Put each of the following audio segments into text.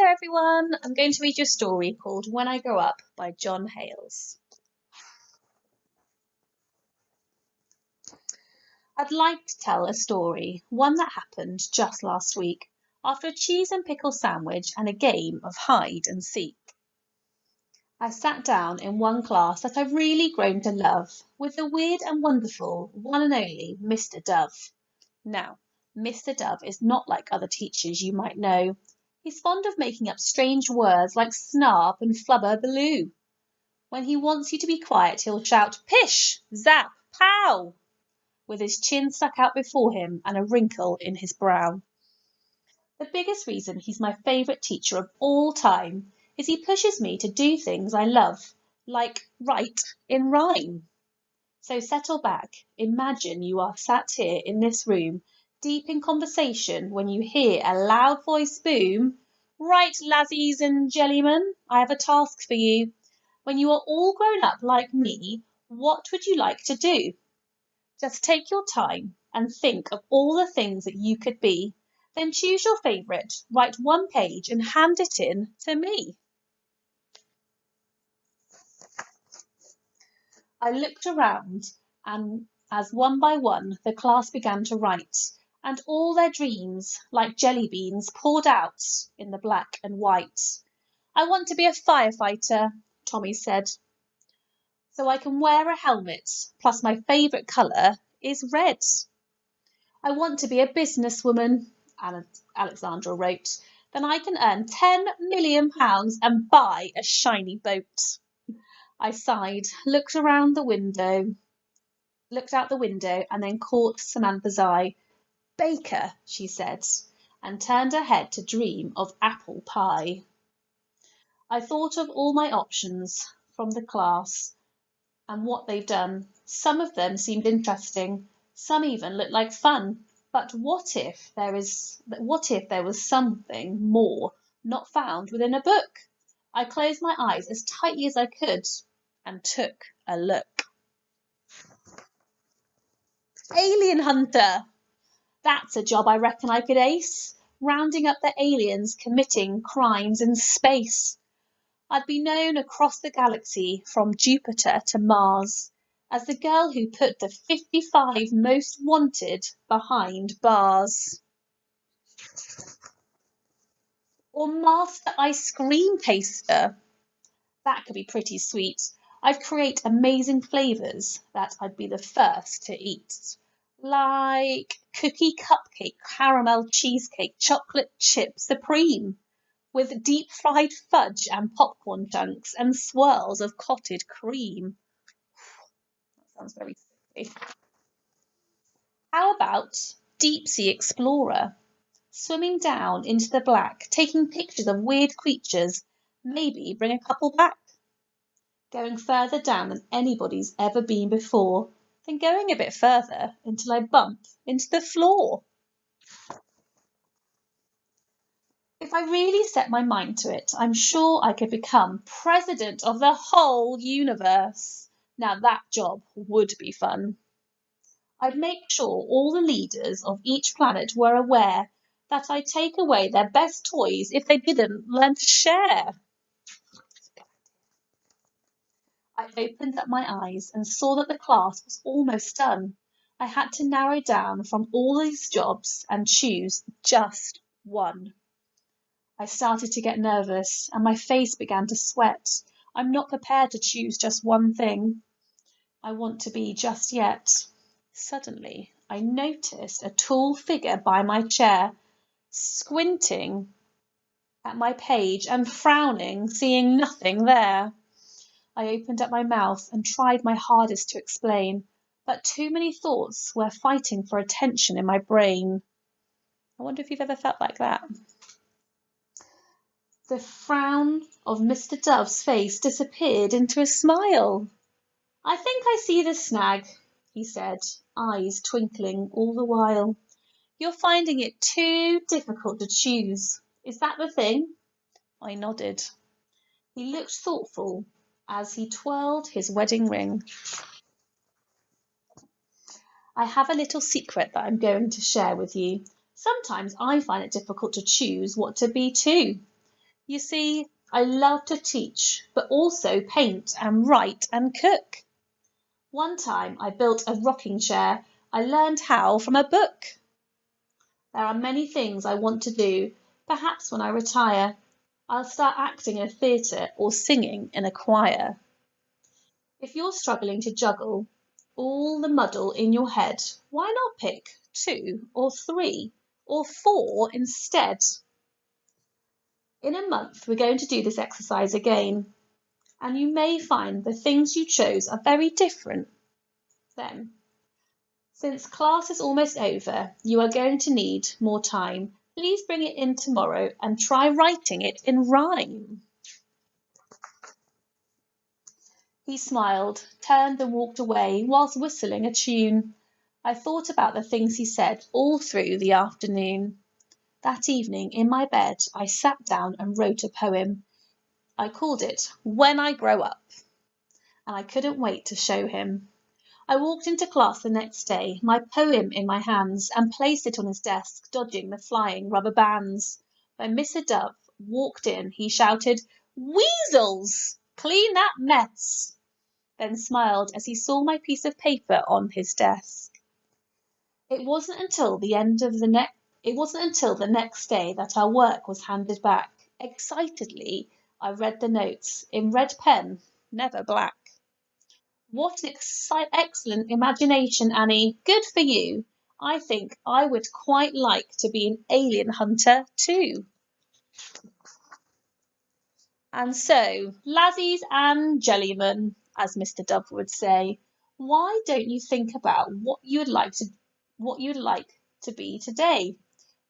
Hello everyone, I'm going to read you a story called When I Grow Up by Jon Hales. I'd like to tell a story, one that happened just last week, after a cheese and pickle sandwich and a game of hide and seek. I sat down in one class that I've really grown to love, with the weird and wonderful one and only Mr. Dove. Now, Mr. Dove is not like other teachers you might know. He's fond of making up strange words like snarp and flubber-baloo. When he wants you to be quiet, he'll shout pish, zap, pow, with his chin stuck out before him and a wrinkle in his brow. The biggest reason he's my favourite teacher of all time is he pushes me to do things I love, like write in rhyme. So settle back, imagine you are sat here in this room, deep in conversation, when you hear a loud voice boom, "Right, lasses and jellymen, I have a task for you. When you are all grown up like me, what would you like to do? Just take your time and think of all the things that you could be. Then choose your favourite, write one page and hand it in to me." I looked around, and as one by one the class began to write, and all their dreams, like jelly beans, poured out in the black and white. "I want to be a firefighter," Tommy said, "so I can wear a helmet, plus my favourite colour is red." "I want to be a businesswoman," Alexandra wrote, "then I can earn £10 million and buy a shiny boat." I sighed, looked out the window, and then caught Samantha's eye. "Baker," she said, and turned her head to dream of apple pie. I thought of all my options from the class and what they've done. Some of them seemed interesting, some even looked like fun. But what if there was something more not found within a book? I closed my eyes as tightly as I could and took a look. Alien hunter! That's a job I reckon I could ace, rounding up the aliens committing crimes in space. I'd be known across the galaxy, from Jupiter to Mars, as the girl who put the 55 most wanted behind bars. Or master ice cream taster. That could be pretty sweet. I'd create amazing flavours that I'd be the first to eat. Like cookie cupcake, caramel cheesecake, chocolate chip supreme, with deep fried fudge and popcorn chunks and swirls of clotted cream. That sounds very sickly. How about deep sea explorer? Swimming down into the black, taking pictures of weird creatures, maybe bring a couple back. Going further down than anybody's ever been before, then going a bit further until I bump into the floor. If I really set my mind to it, I'm sure I could become president of the whole universe. Now that job would be fun. I'd make sure all the leaders of each planet were aware that I'd take away their best toys if they didn't learn to share. I opened up my eyes and saw that the class was almost done. I had to narrow down from all these jobs and choose just one. I started to get nervous and my face began to sweat. I'm not prepared to choose just one thing I want to be just yet. Suddenly, I noticed a tall figure by my chair, squinting at my page and frowning, seeing nothing there. I opened up my mouth and tried my hardest to explain, but too many thoughts were fighting for attention in my brain. I wonder if you've ever felt like that. The frown of Mr. Dove's face disappeared into a smile. "I think I see the snag," he said, eyes twinkling all the while. "You're finding it too difficult to choose. Is that the thing?" I nodded. He looked thoughtful as he twirled his wedding ring. "I have a little secret that I'm going to share with you. Sometimes I find it difficult to choose what to be too. You see, I love to teach, but also paint and write and cook. One time I built a rocking chair I learned how from a book. There are many things I want to do. Perhaps when I retire, I'll start acting in a theatre or singing in a choir. If you're struggling to juggle all the muddle in your head, why not pick 2 or 3 or 4 instead? In a month, we're going to do this exercise again, and you may find the things you chose are very different then. Since class is almost over, you are going to need more time. Please bring it in tomorrow and try writing it in rhyme. He smiled, turned and walked away whilst whistling a tune. I thought about the things he said all through the afternoon. That evening in my bed, I sat down and wrote a poem. I called it When I Grow Up, and I couldn't wait to show him. I walked into class the next day, my poem in my hands, and placed it on his desk, dodging the flying rubber bands. When Mr. Dove walked in, he shouted, "Weasels! Clean that mess!" Then smiled as he saw my piece of paper on his desk. It wasn't until the next day that our work was handed back. Excitedly, I read the notes in red pen, never black. What an excellent imagination, Annie. Good for you. I think I would quite like to be an alien hunter too. And so, laddies and jellymen, as Mr. Dove would say, why don't you think about what you'd like to be today?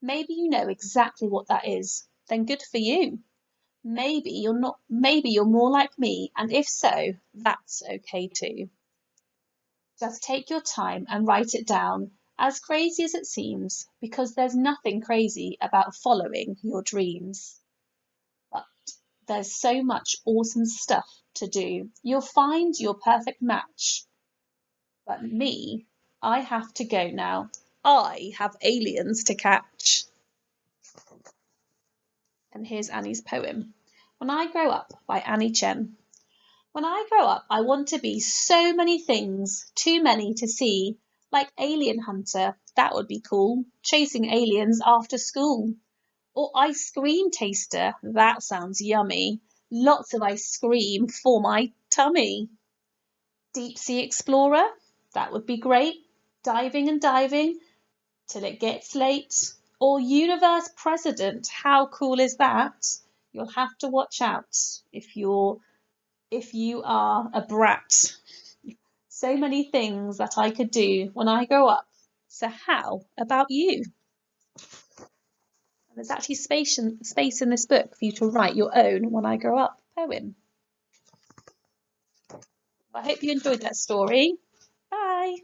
Maybe you know exactly what that is. Then good for you. Maybe you're not, maybe you're more like me, and if so, that's okay too. Just take your time and write it down, as crazy as it seems, because there's nothing crazy about following your dreams. But there's so much awesome stuff to do. You'll find your perfect match. But me, I have to go now. I have aliens to catch. And here's Annie's poem. When I Grow Up by Annie Chen. When I grow up, I want to be so many things, too many to see. Like alien hunter, that would be cool. Chasing aliens after school. Or ice cream taster, that sounds yummy. Lots of ice cream for my tummy. Deep sea explorer, that would be great. Diving and diving till it gets late. Or universe president, how cool is that? You'll have to watch out if you are a brat. So many things that I could do when I grow up. So how about you? And there's actually space in this book for you to write your own When I Grow Up poem. I hope you enjoyed that story. Bye.